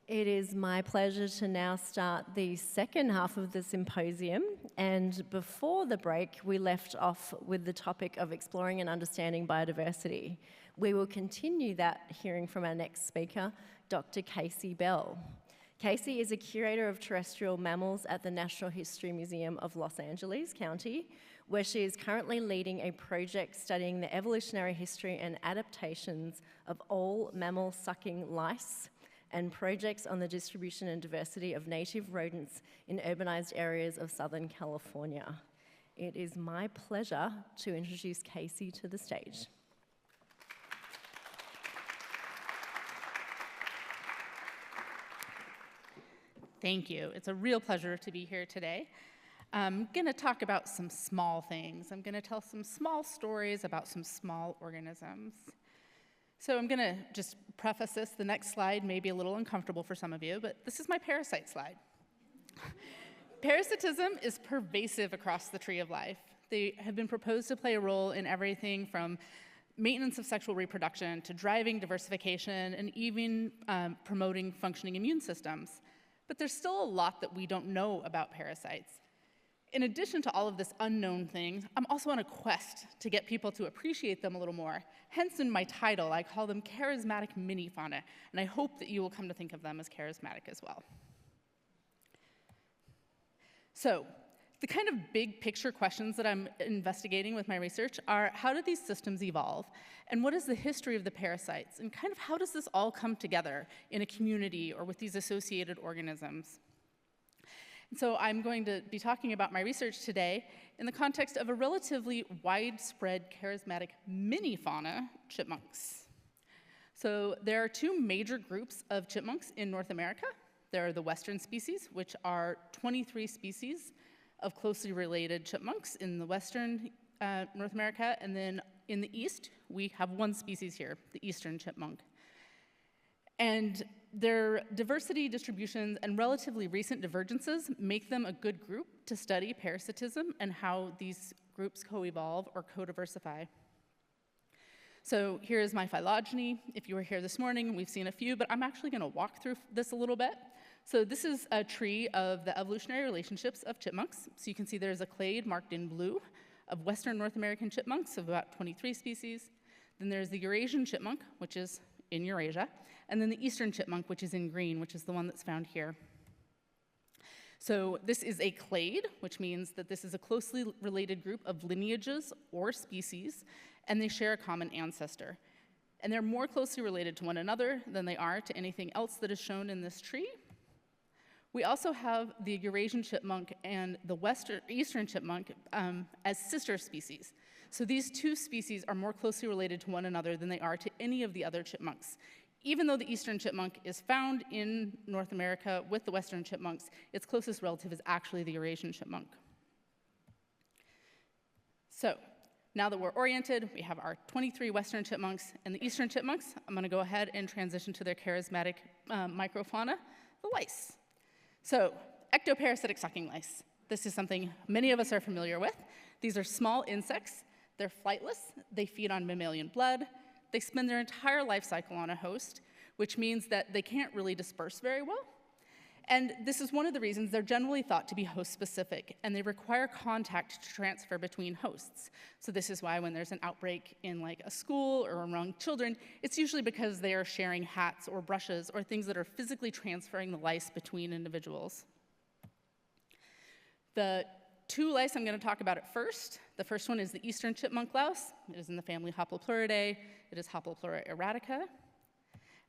It is my pleasure to now start the second half of the symposium. And before the break, we left off with the topic of exploring and understanding biodiversity. We will continue that hearing from our next speaker, Dr. Kayce Bell. Kayce is a curator of terrestrial mammals at the Natural History Museum of Los Angeles County, where she is currently leading a project studying the evolutionary history and adaptations of all mammal-sucking lice, and projects on the distribution and diversity of native rodents in urbanized areas of Southern California. It is my pleasure to introduce Kayce to the stage. Thank you. It's a real pleasure to be here today. I'm going to talk about some small things. I'm going to tell some small stories about some small organisms. So I'm going to just preface this. The next slide may be a little uncomfortable for some of you, but this is my parasite slide. Parasitism is pervasive across the tree of life. They have been proposed to play a role in everything from maintenance of sexual reproduction to driving diversification and even promoting functioning immune systems. But there's still a lot that we don't know about parasites. In addition to all of this unknown thing, I'm also on a quest to get people to appreciate them a little more. Hence, in my title, I call them charismatic mini-fauna, and I hope that you will come to think of them as charismatic as well. So, the kind of big picture questions that I'm investigating with my research are, how did these systems evolve? And what is the history of the parasites? And kind of how does this all come together in a community or with these associated organisms? And so I'm going to be talking about my research today in the context of a relatively widespread charismatic mini-fauna, chipmunks. So there are two major groups of chipmunks in North America. There are the western species, which are 23 species of closely related chipmunks in the western North America, and then in the east, we have one species here, the eastern chipmunk. And their diversity, distributions, and relatively recent divergences make them a good group to study parasitism and how these groups co-evolve or co-diversify. So here is my phylogeny. If you were here this morning, we've seen a few, but I'm actually going to walk through this a little bit. So this is a tree of the evolutionary relationships of chipmunks. So you can see there's a clade marked in blue of Western North American chipmunks of about 23 species. Then there's the Eurasian chipmunk, which is in Eurasia, and then the Eastern chipmunk, which is in green, which is the one that's found here. So this is a clade, which means that this is a closely related group of lineages or species, and they share a common ancestor. And they're more closely related to one another than they are to anything else that is shown in this tree. We also have the Eurasian chipmunk and the Eastern chipmunk as sister species. So these two species are more closely related to one another than they are to any of the other chipmunks. Even though the Eastern chipmunk is found in North America with the Western chipmunks, its closest relative is actually the Eurasian chipmunk. So now that we're oriented, we have our 23 Western chipmunks and the Eastern chipmunks. I'm going to go ahead and transition to their charismatic microfauna, the lice. So, ectoparasitic sucking lice. This is something many of us are familiar with. These are small insects. They're flightless. They feed on mammalian blood. They spend their entire life cycle on a host, which means that they can't really disperse very well. And this is one of the reasons they're generally thought to be host-specific, and they require contact to transfer between hosts. So this is why when there's an outbreak in like a school or among children, it's usually because they are sharing hats or brushes or things that are physically transferring the lice between individuals. The two lice I'm going to talk about at first. The first one is the Eastern chipmunk louse. It is in the family Hoplopluridae. It is Hoploplura erratica.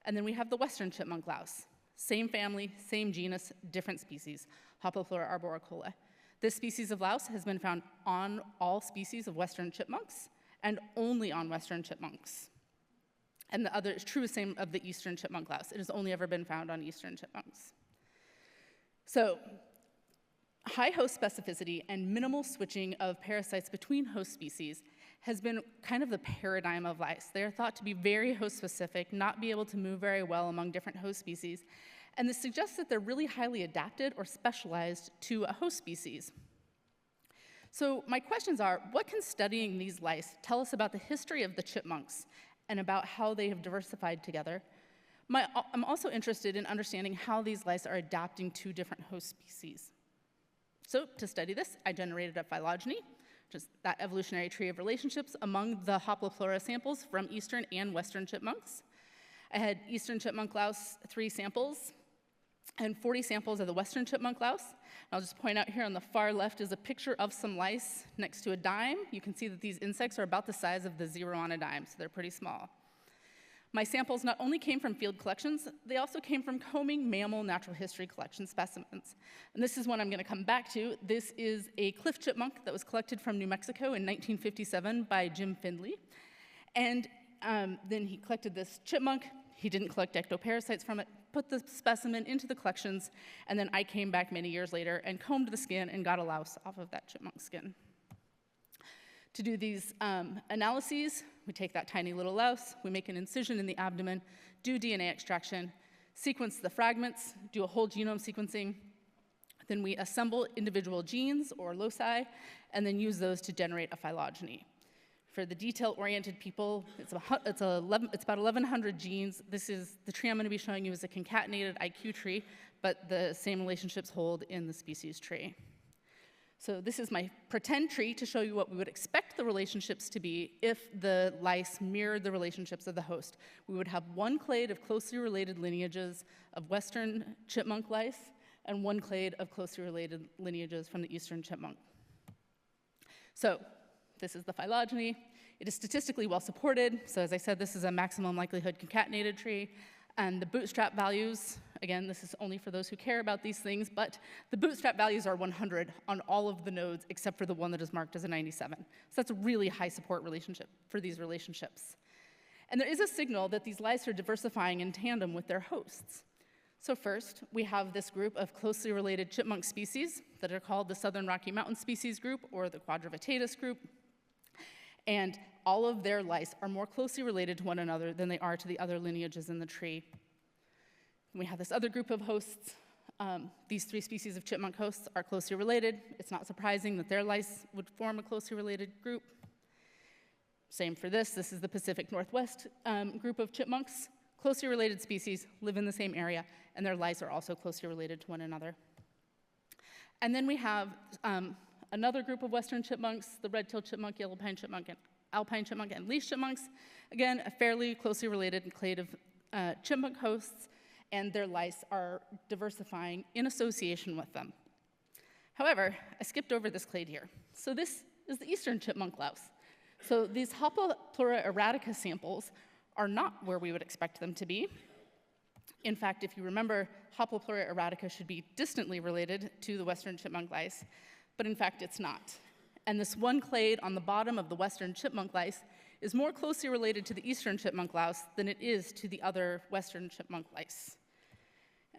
And then we have the Western chipmunk louse. Same family, same genus, different species, Hoploplura arboricola. This species of louse has been found on all species of Western chipmunks and only on Western chipmunks. And the other is true the same of the Eastern chipmunk louse. It has only ever been found on Eastern chipmunks. So, high host specificity and minimal switching of parasites between host species has been kind of the paradigm of lice. They are thought to be very host-specific, not be able to move very well among different host species, and this suggests that they're really highly adapted or specialized to a host species. So my questions are, what can studying these lice tell us about the history of the chipmunks and about how they have diversified together? I'm also interested in understanding how these lice are adapting to different host species. So to study this, I generated a phylogeny, which is that evolutionary tree of relationships among the Hoplopleura samples from eastern and western chipmunks. I had eastern chipmunk louse 3 samples and 40 samples of the western chipmunk louse. I'll just point out here on the far left is a picture of some lice next to a dime. You can see that these insects are about the size of the 0 on a dime, so they're pretty small. My samples not only came from field collections, they also came from combing mammal natural history collection specimens. And this is one I'm going to come back to. This is a cliff chipmunk that was collected from New Mexico in 1957 by Jim Findley. And then he collected this chipmunk. He didn't collect ectoparasites from it, put the specimen into the collections, and then I came back many years later and combed the skin and got a louse off of that chipmunk skin. To do these analyses, we take that tiny little louse, we make an incision in the abdomen, do DNA extraction, sequence the fragments, do a whole genome sequencing, then we assemble individual genes or loci, and then use those to generate a phylogeny. For the detail-oriented people, it's about 1,100 genes. The tree I'm going to be showing you is a concatenated IQ tree, but the same relationships hold in the species tree. So this is my pretend tree to show you what we would expect the relationships to be if the lice mirrored the relationships of the host. We would have one clade of closely related lineages of western chipmunk lice and one clade of closely related lineages from the eastern chipmunk. So this is the phylogeny. It is statistically well supported. So as I said, this is a maximum likelihood concatenated tree. And the bootstrap values, again, this is only for those who care about these things, but the bootstrap values are 100 on all of the nodes except for the one that is marked as a 97. So that's a really high support relationship for these relationships. And there is a signal that these lice are diversifying in tandem with their hosts. So first, we have this group of closely related chipmunk species that are called the Southern Rocky Mountain species group or the Quadrivitatus group. And all of their lice are more closely related to one another than they are to the other lineages in the tree. And we have this other group of hosts. These 3 species of chipmunk hosts are closely related. It's not surprising that their lice would form a closely related group. Same for this. This is the Pacific Northwest group of chipmunks. Closely related species live in the same area, and their lice are also closely related to one another. And then we have another group of western chipmunks, the red-tailed chipmunk, yellow pine chipmunk, and alpine chipmunk, and least chipmunks. Again, a fairly closely related clade of chipmunk hosts, and their lice are diversifying in association with them. However, I skipped over this clade here. So this is the eastern chipmunk louse. So these Hoplopleura erratica samples are not where we would expect them to be. In fact, if you remember, Hoplopleura erratica should be distantly related to the western chipmunk lice, but in fact, it's not. And this one clade on the bottom of the western chipmunk lice is more closely related to the eastern chipmunk louse than it is to the other western chipmunk lice.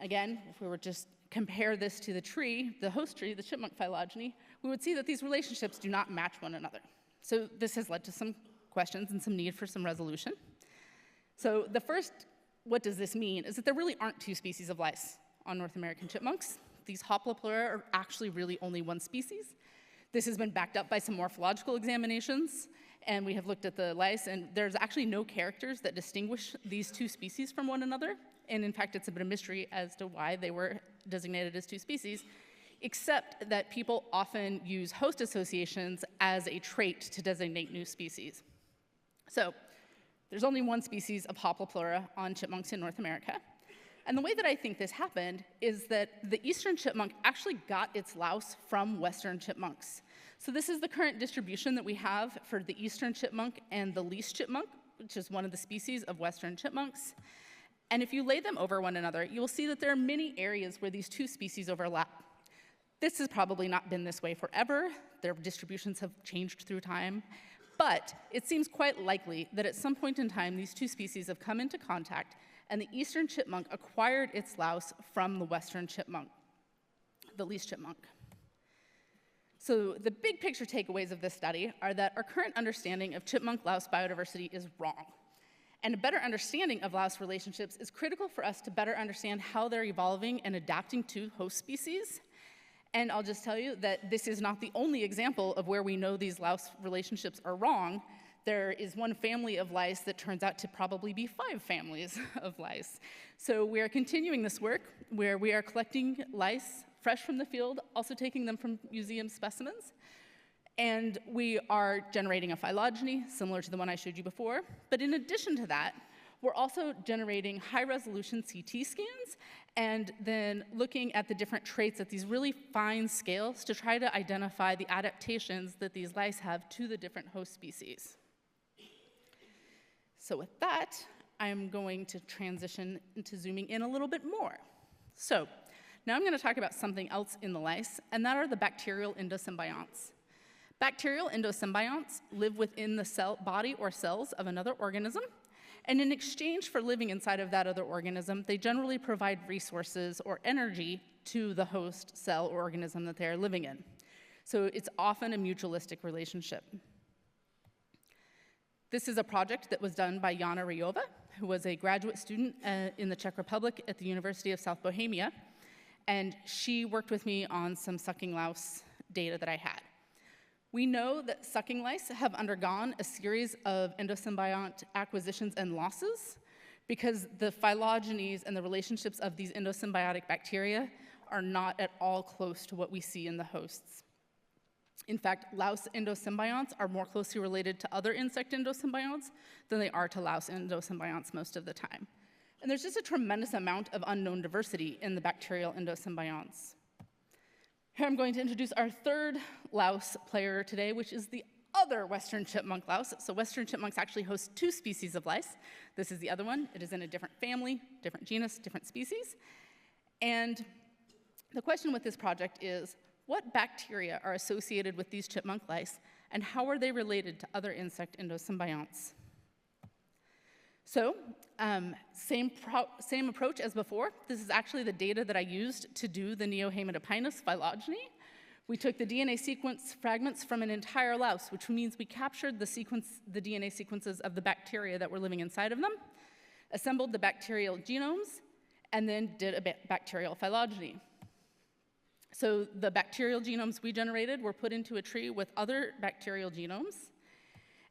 Again, if we were just compare this to the tree, the host tree, the chipmunk phylogeny, we would see that these relationships do not match one another. So this has led to some questions and some need for some resolution. So the first, what does this mean, is that there really aren't 2 species of lice on North American chipmunks. These Hoplopleura are actually really only 1 species. This has been backed up by some morphological examinations, and we have looked at the lice, and there's actually no characters that distinguish these 2 species from one another. And in fact, it's a bit of a mystery as to why they were designated as 2 species, except that people often use host associations as a trait to designate new species. So there's only 1 species of Hoplopleura on chipmunks in North America. And the way that I think this happened is that the eastern chipmunk actually got its louse from western chipmunks. So this is the current distribution that we have for the eastern chipmunk and the least chipmunk, which is one of the species of western chipmunks. And if you lay them over one another, you will see that there are many areas where these 2 species overlap. This has probably not been this way forever. Their distributions have changed through time. But it seems quite likely that at some point in time, these 2 species have come into contact, and the eastern chipmunk acquired its louse from the western chipmunk, the least chipmunk. So the big picture takeaways of this study are that our current understanding of chipmunk louse biodiversity is wrong. And a better understanding of louse relationships is critical for us to better understand how they're evolving and adapting to host species. And I'll just tell you that this is not the only example of where we know these louse relationships are wrong. there is one family of lice that turns out to probably be 5 families of lice. So we are continuing this work where we are collecting lice fresh from the field, also taking them from museum specimens. And we are generating a phylogeny similar to the one I showed you before. But in addition to that, we're also generating high-resolution CT scans and then looking at the different traits at these really fine scales to try to identify the adaptations that these lice have to the different host species. So with that, I'm going to transition into zooming in a little bit more. So now I'm going to talk about something else in the lice, and that are the bacterial endosymbionts. Bacterial endosymbionts live within the body or cells of another organism, and in exchange for living inside of that other organism, they generally provide resources or energy to the host cell or organism that they are living in. So it's often a mutualistic relationship. This is a project that was done by Jana Rajova, who was a graduate student in the Czech Republic at the University of South Bohemia, and she worked with me on some sucking louse data that I had. We know that sucking lice have undergone a series of endosymbiont acquisitions and losses because the phylogenies and the relationships of these endosymbiotic bacteria are not at all close to what we see in the hosts. In fact, louse endosymbionts are more closely related to other insect endosymbionts than they are to louse endosymbionts most of the time. And there's just a tremendous amount of unknown diversity in the bacterial endosymbionts. Here I'm going to introduce our third louse player today, which is the other western chipmunk louse. So western chipmunks actually host 2 species of lice. This is the other one. It is in a different family, different genus, different species. And the question with this project is, what bacteria are associated with these chipmunk lice, and how are they related to other insect endosymbionts? So, same approach as before. This is actually the data that I used to do the Neohaemidopinus phylogeny. We took the DNA sequence fragments from an entire louse, which means we captured the DNA sequences of the bacteria that were living inside of them, assembled the bacterial genomes, and then did a bacterial phylogeny. So the bacterial genomes we generated were put into a tree with other bacterial genomes.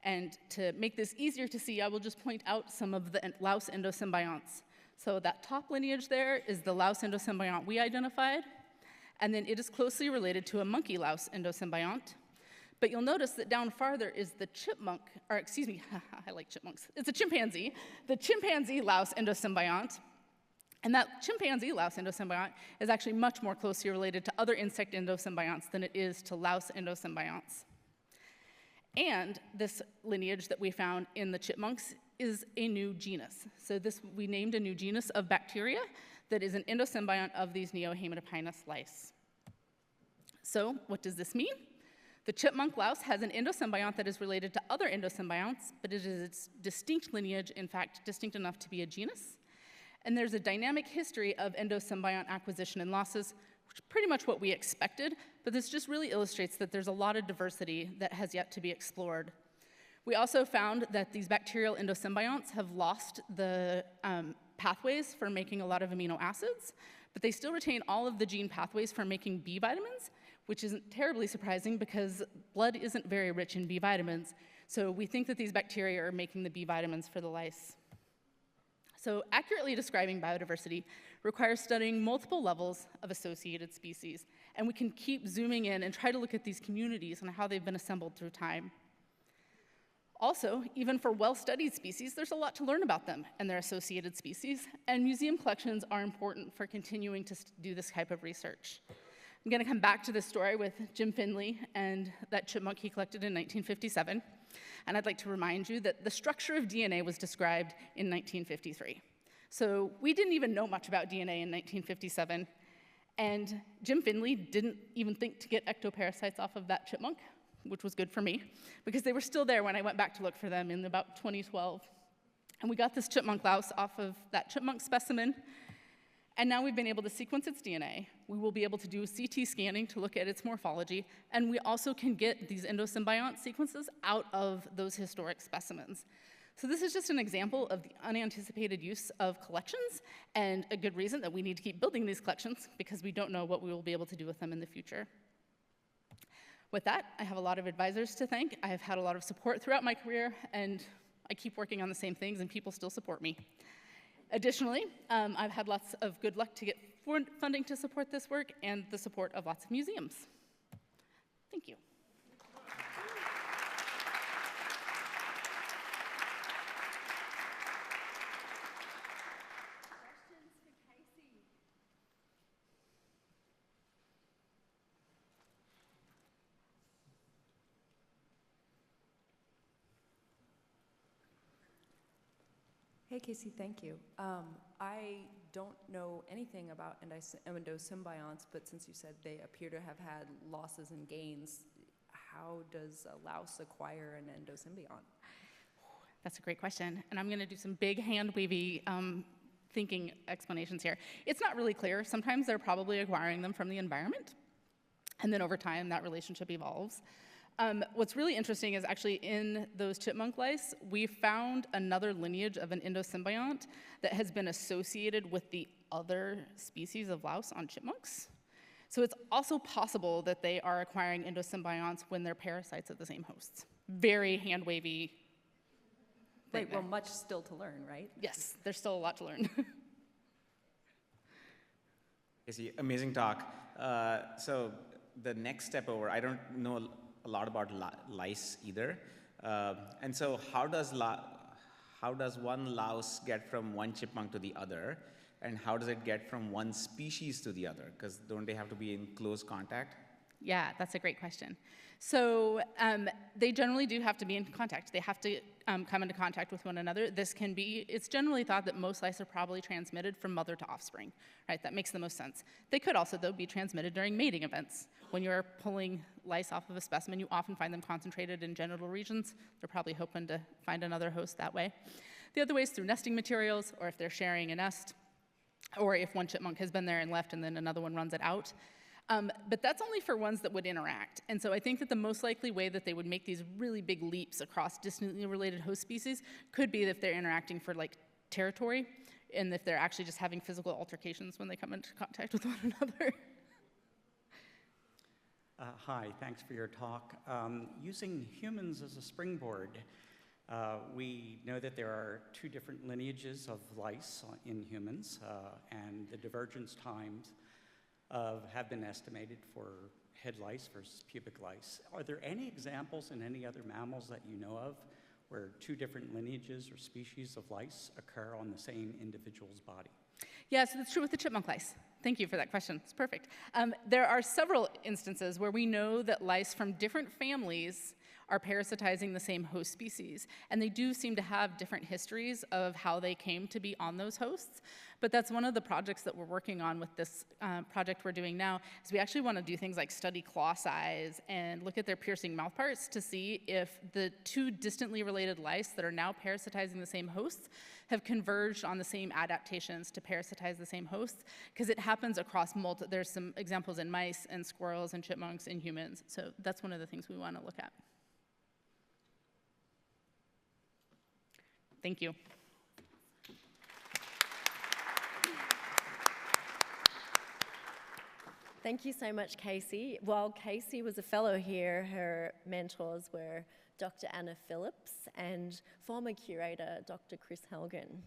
And to make this easier to see, I will just point out some of the louse endosymbionts. So that top lineage there is the louse endosymbiont we identified, and then it is closely related to a monkey louse endosymbiont. But you'll notice that down farther is the chipmunk, or excuse me, I like chipmunks. It's a chimpanzee, the chimpanzee louse endosymbiont. And that chimpanzee louse endosymbiont is actually much more closely related to other insect endosymbionts than it is to louse endosymbionts. And this lineage that we found in the chipmunks is a new genus. So we named a new genus of bacteria that is an endosymbiont of these Neohaemidopinus lice. So what does this mean? The chipmunk louse has an endosymbiont that is related to other endosymbionts, but it is its distinct lineage, in fact, distinct enough to be a genus. And there's a dynamic history of endosymbiont acquisition and losses, which is pretty much what we expected, but this just really illustrates that there's a lot of diversity that has yet to be explored. We also found that these bacterial endosymbionts have lost the pathways for making a lot of amino acids, but they still retain all of the gene pathways for making B vitamins, which isn't terribly surprising because blood isn't very rich in B vitamins. So we think that these bacteria are making the B vitamins for the lice. So accurately describing biodiversity requires studying multiple levels of associated species, and we can keep zooming in and try to look at these communities and how they've been assembled through time. Also, even for well-studied species, there's a lot to learn about them and their associated species, and museum collections are important for continuing to do this type of research. I'm going to come back to this story with Jim Finley and that chipmunk he collected in 1957. And I'd like to remind you that the structure of DNA was described in 1953. So we didn't even know much about DNA in 1957. And Jim Finley didn't even think to get ectoparasites off of that chipmunk, which was good for me, because they were still there when I went back to look for them in about 2012. And we got this chipmunk louse off of that chipmunk specimen. And now we've been able to sequence its DNA. We will be able to do CT scanning to look at its morphology, and we also can get these endosymbiont sequences out of those historic specimens. So this is just an example of the unanticipated use of collections, and a good reason that we need to keep building these collections, because we don't know what we will be able to do with them in the future. With that, I have a lot of advisors to thank. I have had a lot of support throughout my career, and I keep working on the same things, and people still support me. Additionally, I've had lots of good luck to get funding to support this work and the support of lots of museums. Thank you. Hey, Kayce, thank you. I don't know anything about endosymbionts, but since you said they appear to have had losses and gains, how does a louse acquire an endosymbiont? That's a great question, and I'm going to do some big hand-wavy thinking explanations here. It's not really clear. Sometimes they're probably acquiring them from the environment, and then over time that relationship evolves. What's really interesting is actually in those chipmunk lice, we found another lineage of an endosymbiont that has been associated with the other species of louse on chipmunks. So it's also possible that they are acquiring endosymbionts when they're parasites of the same hosts. Very hand-wavy. Right, well, much still to learn, right? Yes, there's still a lot to learn. Kayce, amazing talk. So the next step over, I don't know a lot about lice either. And so how does one louse get from one chipmunk to the other? And how does it get from one species to the other? Because don't they have to be in close contact? Yeah, that's a great question. So they generally do have to be in contact. They have to come into contact with one another. It's generally thought that most lice are probably transmitted from mother to offspring, right? That makes the most sense. They could also, though, be transmitted during mating events. When you're pulling lice off of a specimen, you often find them concentrated in genital regions. They're probably hoping to find another host that way. The other way is through nesting materials, or if they're sharing a nest, or if one chipmunk has been there and left and then another one runs it out. But that's only for ones that would interact. And so I think that the most likely way that they would make these really big leaps across distantly related host species could be if they're interacting for like territory, and if they're actually just having physical altercations when they come into contact with one another. Hi, thanks for your talk. Using humans as a springboard, we know that there are two different lineages of lice in humans, and the divergence times have been estimated for head lice versus pubic lice. Are there any examples in any other mammals that you know of where two different lineages or species of lice occur on the same individual's body? Yeah, so that's true with the chipmunk lice. Thank you for that question. It's perfect. There are several instances where we know that lice from different families are parasitizing the same host species, and they do seem to have different histories of how they came to be on those hosts. But that's one of the projects that we're working on with this project we're doing now, is we actually want to do things like study claw size and look at their piercing mouth parts to see if the two distantly related lice that are now parasitizing the same hosts have converged on the same adaptations to parasitize the same hosts, because it happens across there's some examples in mice and squirrels and chipmunks and humans. So that's one of the things we want to look at. Thank you. Thank you so much, Kayce. While Kayce was a fellow here, her mentors were Dr. Anna Phillips and former curator, Dr. Chris Helgen.